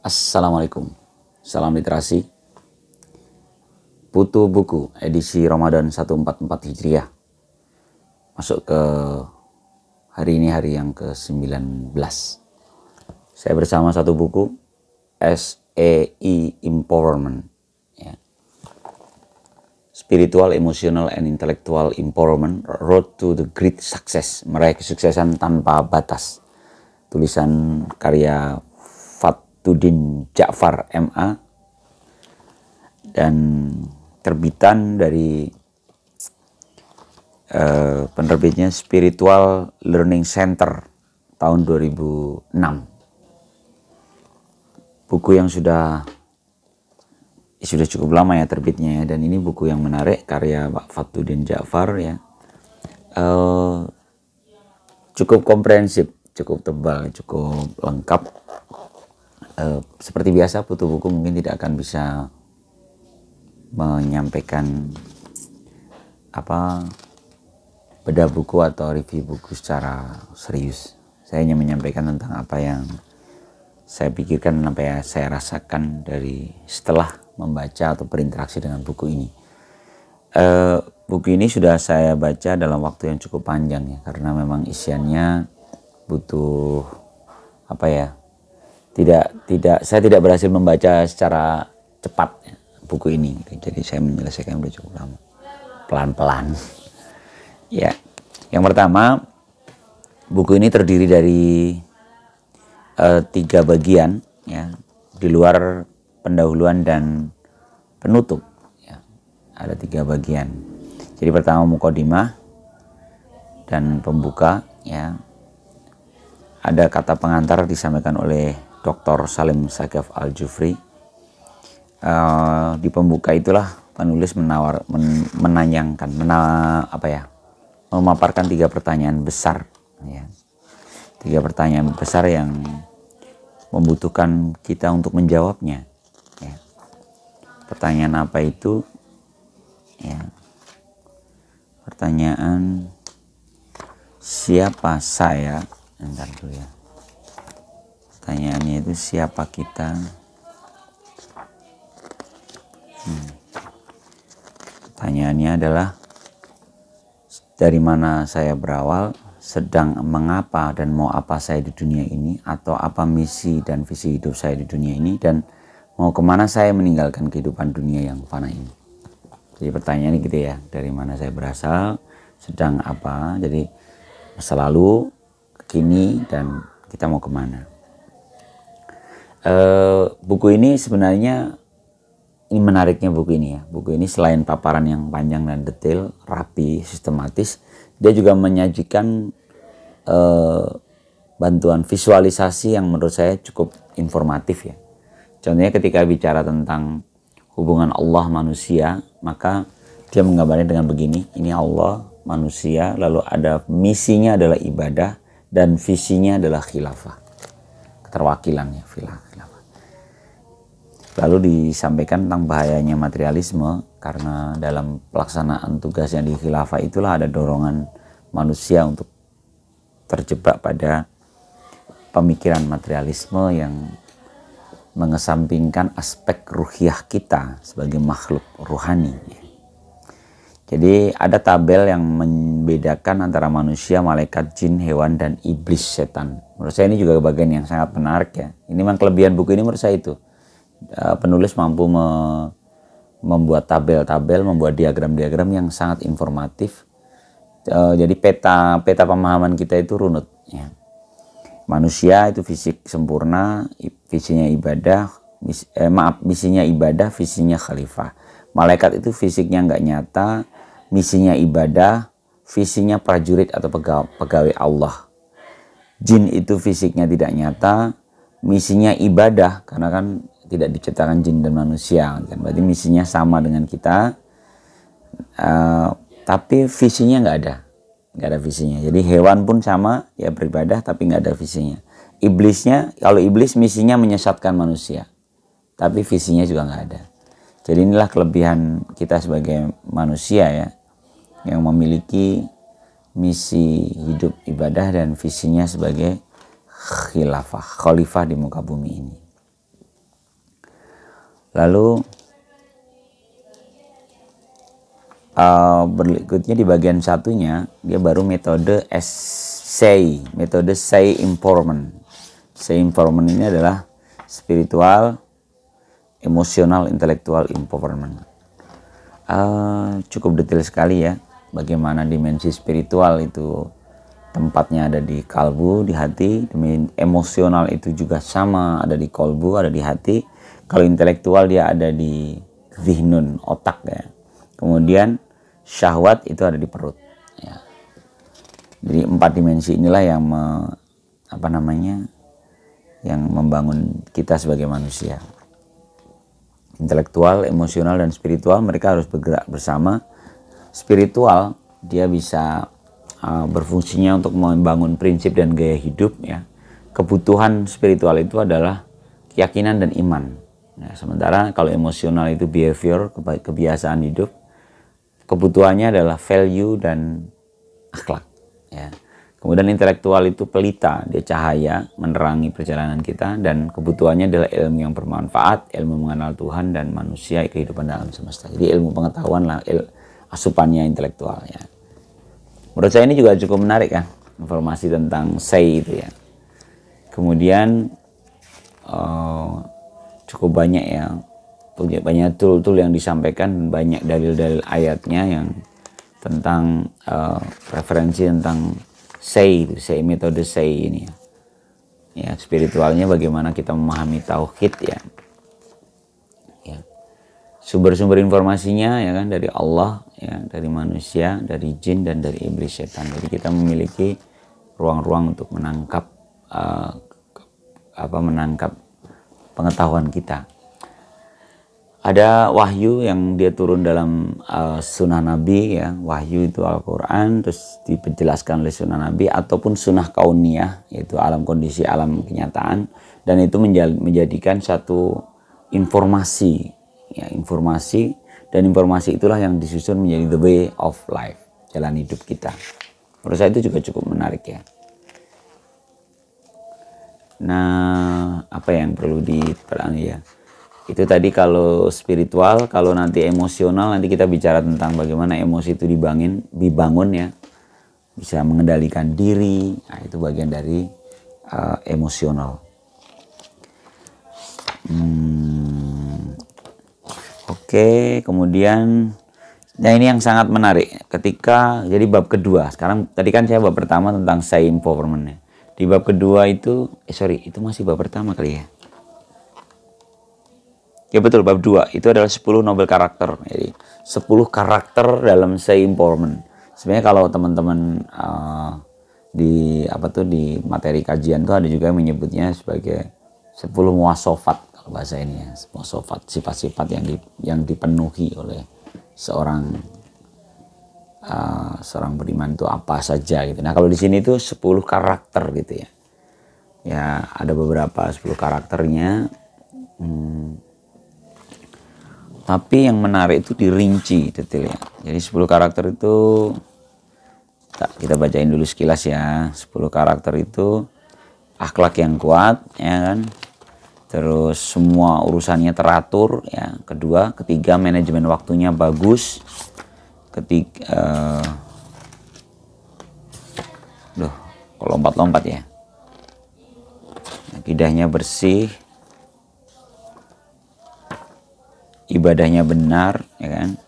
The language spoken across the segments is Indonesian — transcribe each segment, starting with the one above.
Assalamualaikum, salam literasi. Putu Buku edisi Ramadan 1444 Hijriah. Masuk ke hari ini, hari yang ke-19. Saya bersama satu buku, SEI Empowerment, ya. Spiritual, Emotional, and Intellectual Empowerment, Road to the Great Success, meraih kesuksesan tanpa batas. Tulisan karya Fathudin Ja'far MA dan terbitan dari penerbitnya Spiritual Learning Center tahun 2006. Buku yang sudah cukup lama ya terbitnya ya, dan ini buku yang menarik karya Pak Fathudin Ja'far ya. Cukup komprehensif, cukup tebal, cukup lengkap. Seperti biasa, Putu Buku mungkin tidak akan bisa menyampaikan bedah buku atau review buku secara serius. Saya hanya menyampaikan tentang apa yang saya pikirkan dan apa yang saya rasakan dari setelah membaca atau berinteraksi dengan buku ini. Buku ini sudah saya baca dalam waktu yang cukup panjang ya, karena memang isiannya butuh saya tidak berhasil membaca secara cepat ya, buku ini. Jadi saya menyelesaikan udah cukup lama, pelan-pelan. Ya, yang pertama, buku ini terdiri dari 3 bagian ya, di luar pendahuluan dan penutup ya. Ada 3 bagian. Jadi pertama mukadimah dan pembuka ya. Ada kata pengantar disampaikan oleh Dr. Salim Sagaf Al-Jufri. Di pembuka itulah penulis memaparkan 3 pertanyaan besar ya. 3 pertanyaan besar yang membutuhkan kita untuk menjawabnya ya. Pertanyaan apa itu ya? Pertanyaan siapa saya? Bentar dulu ya. Pertanyaannya itu siapa kita? Pertanyaannya adalah dari mana saya berawal, sedang mengapa dan mau apa saya di dunia ini, atau apa misi dan visi hidup saya di dunia ini, dan mau kemana saya meninggalkan kehidupan dunia yang fana ini. Jadi pertanyaannya gitu ya, dari mana saya berasal, sedang apa, jadi masa lalu, kini, dan kita mau kemana. Buku ini sebenarnya, ini menariknya buku ini ya. Buku ini selain paparan yang panjang dan detail, rapi, sistematis, dia juga menyajikan bantuan visualisasi yang menurut saya cukup informatif ya. Contohnya ketika bicara tentang hubungan Allah manusia, maka dia menggambarnya dengan begini. Ini Allah, manusia, lalu ada misinya adalah ibadah, dan visinya adalah khilafah, keterwakilan ya, khilafah. Lalu disampaikan tentang bahayanya materialisme, karena dalam pelaksanaan tugasnya di khilafah itulah ada dorongan manusia untuk terjebak pada pemikiran materialisme yang mengesampingkan aspek ruhiyah kita sebagai makhluk ruhani. Jadi ada tabel yang membedakan antara manusia, malaikat, jin, hewan, dan iblis, setan. Menurut saya ini juga bagian yang sangat menarik ya. Ini memang kelebihan buku ini menurut saya itu. Penulis mampu membuat tabel-tabel, membuat diagram-diagram yang sangat informatif. Jadi peta pemahaman kita itu runut ya. Manusia itu fisik sempurna, visinya ibadah, misinya ibadah, visinya khalifah. Malaikat itu fisiknya nggak nyata, misinya ibadah, visinya prajurit atau pegawai Allah. Jin itu fisiknya tidak nyata, misinya ibadah, karena kan tidak diciptakan jin dan manusia kan, berarti misinya sama dengan kita, tapi visinya nggak ada visinya. Jadi hewan pun sama ya, beribadah tapi nggak ada visinya. Iblisnya, kalau iblis misinya menyesatkan manusia, tapi visinya juga nggak ada. Jadi inilah kelebihan kita sebagai manusia ya, yang memiliki misi hidup ibadah dan visinya sebagai khalifah di muka bumi ini. Lalu berikutnya di bagian satunya dia baru metode metode say empowerment. Say empowerment ini adalah spiritual, emosional, intelektual empowerment. Cukup detail sekali ya, bagaimana dimensi spiritual itu tempatnya ada di kalbu, di hati. Emosional itu juga sama, ada di kalbu, ada di hati. Kalau intelektual dia ada di zihnun, otak ya. Kemudian syahwat itu ada di perut ya. Jadi 4 dimensi inilah yang yang membangun kita sebagai manusia. Intelektual, emosional, dan spiritual mereka harus bergerak bersama. Spiritual dia bisa berfungsinya untuk membangun prinsip dan gaya hidup ya. Kebutuhan spiritual itu adalah keyakinan dan iman ya. Sementara kalau emosional itu behavior, kebiasaan hidup. Kebutuhannya adalah value dan akhlak ya. Kemudian intelektual itu pelita, dia cahaya menerangi perjalanan kita, dan kebutuhannya adalah ilmu yang bermanfaat, ilmu mengenal Tuhan dan manusia, kehidupan dalam semesta. Jadi ilmu pengetahuan lah asupannya intelektual ya. Menurut saya ini juga cukup menarik ya, informasi tentang say itu ya. Kemudian cukup banyak ya, banyak tool-tool yang disampaikan, banyak dalil-dalil ayatnya yang tentang referensi tentang say metode say ini ya. Spiritualnya bagaimana kita memahami tauhid ya. Sumber-sumber informasinya ya kan dari Allah ya, dari manusia, dari jin, dan dari iblis setan. Jadi kita memiliki ruang-ruang untuk menangkap menangkap pengetahuan kita. Ada wahyu yang dia turun dalam sunnah Nabi ya. Wahyu itu Al-Quran, terus dijelaskan oleh sunnah Nabi, ataupun sunnah kauniyah, yaitu alam kondisi, alam kenyataan. Dan itu menjadikan satu informasi ya, informasi, dan informasi itulah yang disusun menjadi the way of life, jalan hidup kita. Menurut saya itu juga cukup menarik ya. Nah, apa yang perlu diperhatikan ya? Itu tadi kalau spiritual. Kalau nanti emosional, nanti kita bicara tentang bagaimana emosi itu dibangun ya, bisa mengendalikan diri. Nah, itu bagian dari emosional. Oke, kemudian nah ini yang sangat menarik ketika jadi bab kedua. Sekarang tadi kan saya bab pertama tentang say empowerment. Di bab kedua itu itu masih bab pertama kali ya. Ya betul, bab 2 itu adalah 10 nobel karakter. Jadi 10 karakter dalam say empowerment. Sebenarnya kalau teman-teman di materi kajian tuh ada juga yang menyebutnya sebagai 10 muasofat kalau bahasa ini ya. Muasofat, sifat-sifat yang dipenuhi oleh seorang beriman itu apa saja gitu. Nah, kalau di sini itu 10 karakter gitu ya. Ya, ada beberapa 10 karakternya. Tapi yang menarik itu dirinci detailnya. Jadi 10 karakter itu kita bacain dulu sekilas ya. 10 karakter itu akhlak yang kuat ya kan. Terus semua urusannya teratur ya. Ketiga manajemen waktunya bagus. Kok lompat-lompat ya. Akidahnya bersih. Ibadahnya benar ya kan.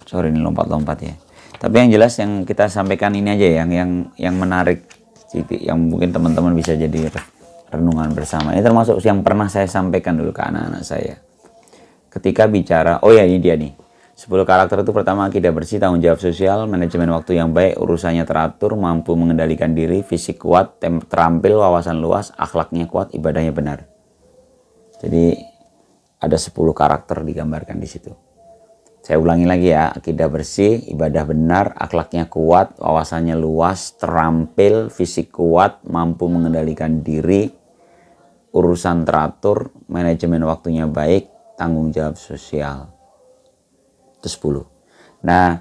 Sorry ini lompat-lompat ya. Tapi yang jelas yang kita sampaikan ini aja yang menarik, yang mungkin teman-teman bisa jadi renungan bersama. Ini termasuk yang pernah saya sampaikan dulu ke anak-anak saya. Ketika bicara, ini dia nih. 10 karakter itu pertama akidah bersih, tanggung jawab sosial, manajemen waktu yang baik, urusannya teratur, mampu mengendalikan diri, fisik kuat, terampil, wawasan luas, akhlaknya kuat, ibadahnya benar. Jadi ada 10 karakter digambarkan di situ. Saya ulangi lagi ya, akidah bersih, ibadah benar, akhlaknya kuat, wawasannya luas, terampil, fisik kuat, mampu mengendalikan diri, urusan teratur, manajemen waktunya baik, tanggung jawab sosial. Itu 10. Nah,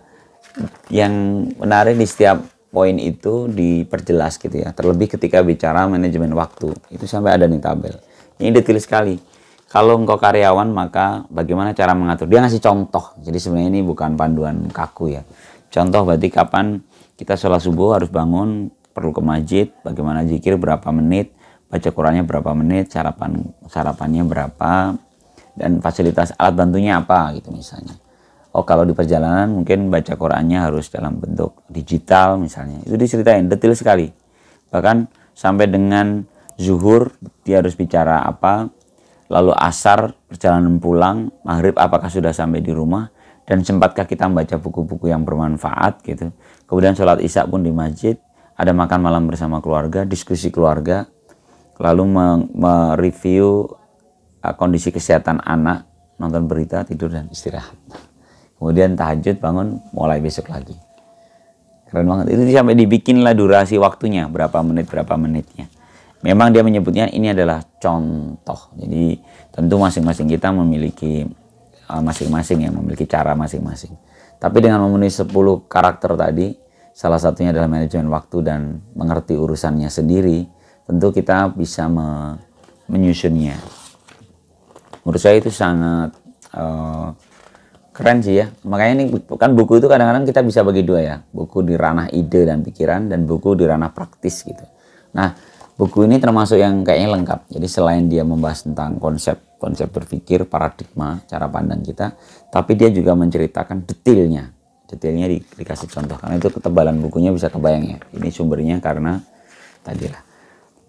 yang menarik di setiap poin itu diperjelas gitu ya. Terlebih ketika bicara manajemen waktu, itu sampai ada nih tabel. Ini detail sekali. Kalau engkau karyawan, maka bagaimana cara mengatur? Dia ngasih contoh. Jadi sebenarnya ini bukan panduan kaku ya. Contoh berarti kapan kita sholat subuh harus bangun, perlu ke masjid, bagaimana zikir berapa menit, baca Qurannya berapa menit, sarapannya berapa, dan fasilitas alat bantunya apa gitu misalnya. Oh kalau di perjalanan mungkin baca Qurannya harus dalam bentuk digital misalnya. Itu diceritain detail sekali. Bahkan sampai dengan zuhur dia harus bicara apa, lalu asar perjalanan pulang, maghrib apakah sudah sampai di rumah, dan sempatkah kita membaca buku-buku yang bermanfaat gitu. Kemudian sholat isya pun di masjid, ada makan malam bersama keluarga, diskusi keluarga, lalu mereview kondisi kesehatan anak, nonton berita, tidur dan istirahat. Kemudian tahajud, bangun, mulai besok lagi. Keren banget. Itu sampai dibikinlah durasi waktunya, berapa menitnya. Memang dia menyebutnya ini adalah contoh. Jadi tentu masing-masing kita memiliki masing-masing yang memiliki cara masing-masing. Tapi dengan memenuhi 10 karakter tadi, salah satunya adalah manajemen waktu dan mengerti urusannya sendiri, tentu kita bisa menyusunnya. Menurut saya itu sangat keren sih ya. Makanya ini kan buku itu kadang-kadang kita bisa bagi dua ya. Buku di ranah ide dan pikiran dan buku di ranah praktis gitu. Nah, buku ini termasuk yang kayaknya lengkap. Jadi selain dia membahas tentang konsep berpikir, paradigma, cara pandang kita, tapi dia juga menceritakan detailnya. Detailnya dikasih contoh. Karena itu ketebalan bukunya bisa kebayang ya. Ini sumbernya karena tadilah.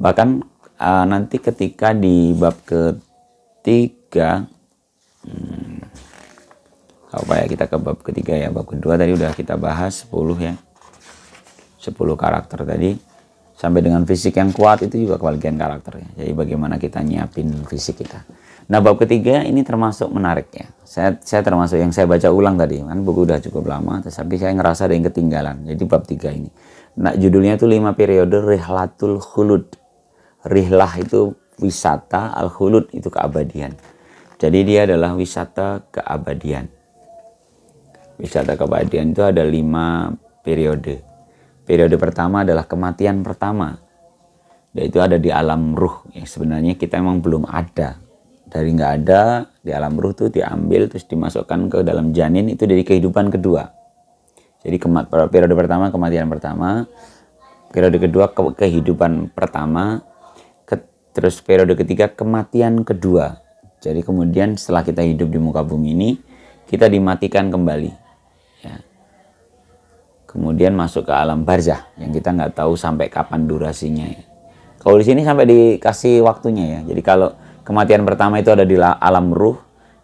Bahkan nanti ketika di bab ketiga, apa ya, kita ke bab ketiga ya. Bab kedua tadi udah kita bahas 10 ya. 10 karakter tadi. Sampai dengan fisik yang kuat itu juga kebagian karakternya. Jadi bagaimana kita nyiapin fisik kita. Nah bab ketiga ini termasuk menarik ya. Saya termasuk yang saya baca ulang tadi. Kan buku udah cukup lama. Tapi saya ngerasa ada yang ketinggalan. Jadi bab 3 ini. Nah judulnya itu 5 periode Rihlatul Khulud. Rihlah itu wisata, al-khulud itu keabadian. Jadi dia adalah wisata keabadian. Wisata keabadian itu ada 5 periode. Periode pertama adalah kematian pertama. Dan itu ada di alam ruh. Yang sebenarnya kita memang belum ada. Dari nggak ada, di alam ruh itu diambil terus dimasukkan ke dalam janin, itu dari kehidupan kedua. Jadi periode pertama kematian pertama. Periode kedua kehidupan pertama. Terus periode ketiga kematian kedua. Jadi kemudian setelah kita hidup di muka bumi ini, kita dimatikan kembali. Ya. Kemudian masuk ke alam barzah yang kita nggak tahu sampai kapan durasinya. Ya. Kalau di sini sampai dikasih waktunya ya. Jadi kalau kematian pertama itu ada di alam ruh,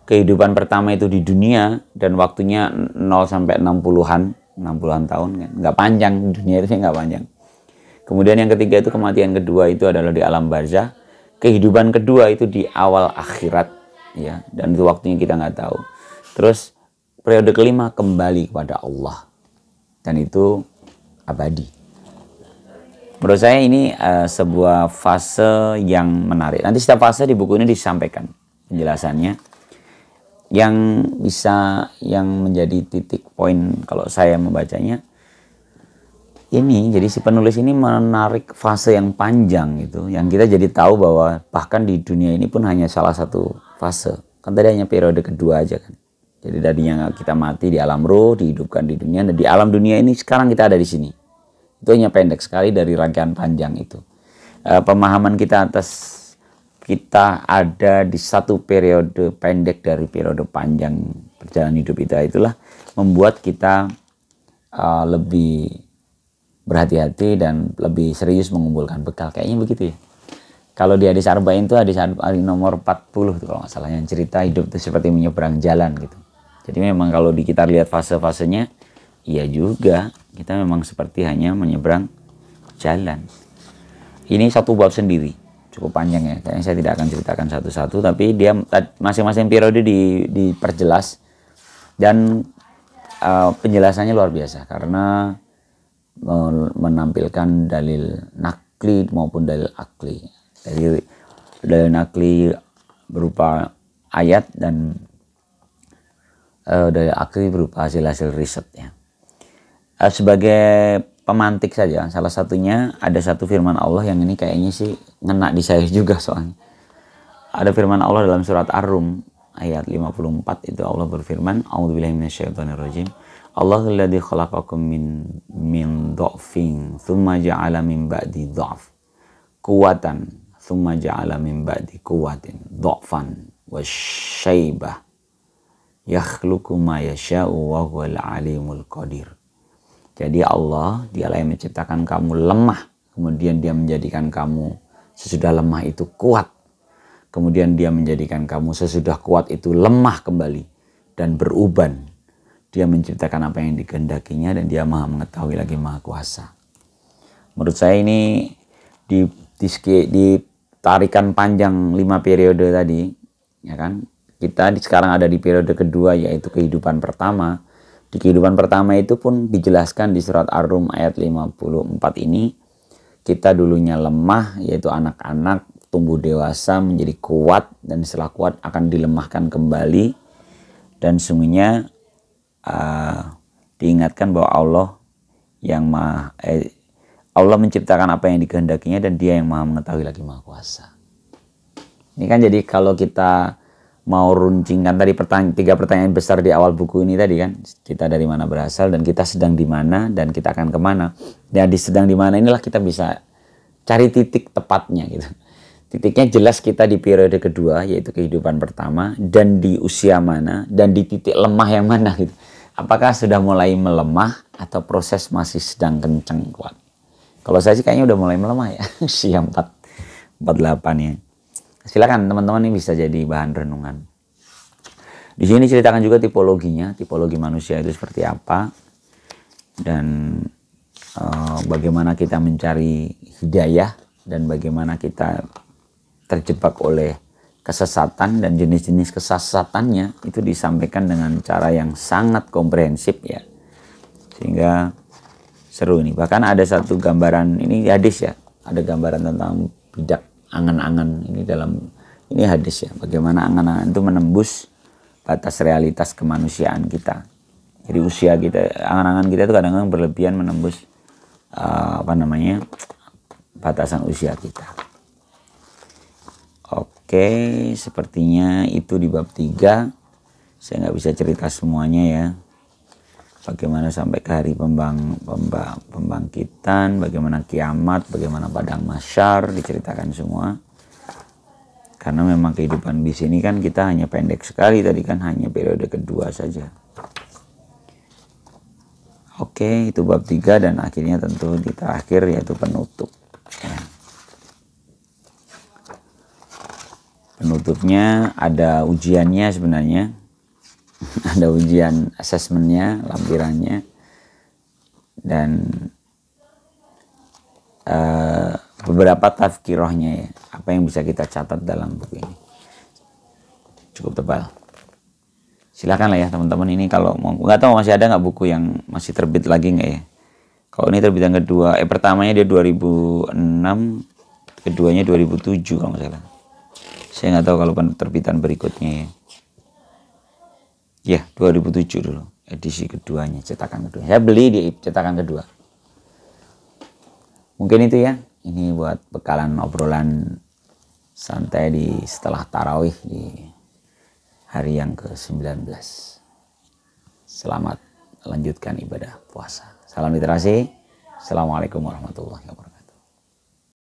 kehidupan pertama itu di dunia dan waktunya 0 sampai 60-an tahun kan. Nggak panjang, dunia itu nggak panjang. Kemudian yang ketiga itu kematian kedua itu adalah di alam barzah. Kehidupan kedua itu di awal akhirat ya, dan itu waktunya kita nggak tahu. Terus periode kelima kembali kepada Allah dan itu abadi. Menurut saya ini sebuah fase yang menarik. Nanti setiap fase di buku ini disampaikan penjelasannya yang menjadi titik poin kalau saya membacanya. Ini jadi si penulis ini menarik fase yang panjang gitu, yang kita jadi tahu bahwa bahkan di dunia ini pun hanya salah satu fase. Kan tadi hanya periode kedua aja kan. Jadi tadinya kita mati di alam ruh, dihidupkan di dunia, dan di alam dunia ini sekarang kita ada di sini. Itu hanya pendek sekali dari rangkaian panjang itu. Pemahaman kita atas kita ada di satu periode pendek dari periode panjang perjalanan hidup kita itulah membuat kita lebih berhati-hati dan lebih serius mengumpulkan bekal. Kayaknya begitu ya. Kalau di hadis arba'in itu hadis nomor 40 tuh kalau nggak salah, yang cerita hidup itu seperti menyeberang jalan gitu. Jadi memang kalau kita lihat fase-fasenya, iya juga kita memang seperti hanya menyeberang jalan. Ini satu bab sendiri, cukup panjang ya. Kayaknya saya tidak akan ceritakan satu-satu, tapi dia masing-masing periode diperjelas dan penjelasannya luar biasa karena menampilkan dalil nakli maupun dalil akli. Jadi dalil nakli berupa ayat dan dalil akli berupa hasil-hasil riset ya. Sebagai pemantik saja. Salah satunya ada satu firman Allah yang ini kayaknya sih ngena di saya juga soalnya. Ada firman Allah dalam surat Ar-Rum ayat 54 itu Allah berfirman, A'udzubillahi minasyaitonirrajim. Allahul ladzi khalaqakum min dha'fin tsumma ja'ala min ba'di dha'f quwwatan tsumma ja'ala min ba'di quwwatin dha'fan wasyaibah yakhluqu ma yasha'u wa huwal alimul qadir. Jadi Allah, dialah yang menciptakan kamu lemah, kemudian dia menjadikan kamu sesudah lemah itu kuat. Kemudian dia menjadikan kamu sesudah kuat itu lemah kembali dan beruban. Dia menciptakan apa yang dikehendakinya dan dia maha mengetahui lagi maha kuasa. Menurut saya ini di tarikan panjang 5 periode tadi, ya kan? Kita sekarang ada di periode kedua yaitu kehidupan pertama. Di kehidupan pertama itu pun dijelaskan di surat Ar-Rum ayat 54 ini. Kita dulunya lemah yaitu anak-anak, tumbuh dewasa menjadi kuat dan setelah kuat akan dilemahkan kembali. Dan sungguhnya diingatkan bahwa Allah menciptakan apa yang dikehendakinya dan dia yang maha mengetahui lagi maha kuasa. Ini kan jadi kalau kita mau runcingkan tadi 3 pertanyaan besar di awal buku ini tadi kan, kita dari mana berasal dan kita sedang di mana dan kita akan kemana. Dan di sedang di mana inilah kita bisa cari titik tepatnya gitu. Titiknya jelas kita di periode kedua yaitu kehidupan pertama dan di usia mana dan di titik lemah yang mana gitu. Apakah sudah mulai melemah atau proses masih sedang kenceng kuat? Kalau saya sih kayaknya udah mulai melemah ya. Usia 48 ya. Silakan teman-teman ini bisa jadi bahan renungan. Di sini ceritakan juga tipologinya, tipologi manusia itu seperti apa dan bagaimana kita mencari hidayah dan bagaimana kita terjebak oleh kesesatan dan jenis-jenis kesesatannya itu disampaikan dengan cara yang sangat komprehensif ya. Sehingga seru ini. Bahkan ada satu gambaran, ini hadis ya, ada gambaran tentang bidak angan-angan ini hadis ya, bagaimana angan-angan itu menembus batas realitas kemanusiaan kita. Jadi usia kita, angan-angan kita itu kadang-kadang berlebihan menembus batasan usia kita. Oke, sepertinya itu di bab 3. Saya nggak bisa cerita semuanya ya. Bagaimana sampai ke hari pembangkitan, bagaimana kiamat, bagaimana padang mahsyar, diceritakan semua. Karena memang kehidupan di sini kan kita hanya pendek sekali, tadi kan hanya periode kedua saja. Oke, itu bab 3 dan akhirnya tentu di terakhir yaitu penutup. Ya. Penutupnya ada ujiannya sebenarnya. Ada ujian asesmennya, lampirannya. Dan beberapa tazkirahnya ya. Apa yang bisa kita catat dalam buku ini. Cukup tebal. Silakan lah ya teman-teman, ini kalau mau, nggak tahu masih ada nggak buku yang masih terbit lagi nggak ya. Kalau ini terbitan kedua, pertamanya dia 2006, keduanya 2007 kalau nggak salah. Saya nggak tahu kalau terbitan berikutnya ya. Ya 2007 dulu edisi keduanya, cetakan kedua. Saya beli di cetakan kedua. Mungkin itu ya. Ini buat bekalan obrolan santai setelah tarawih di hari yang ke-19. Selamat lanjutkan ibadah puasa. Salam literasi. Assalamualaikum warahmatullahi wabarakatuh.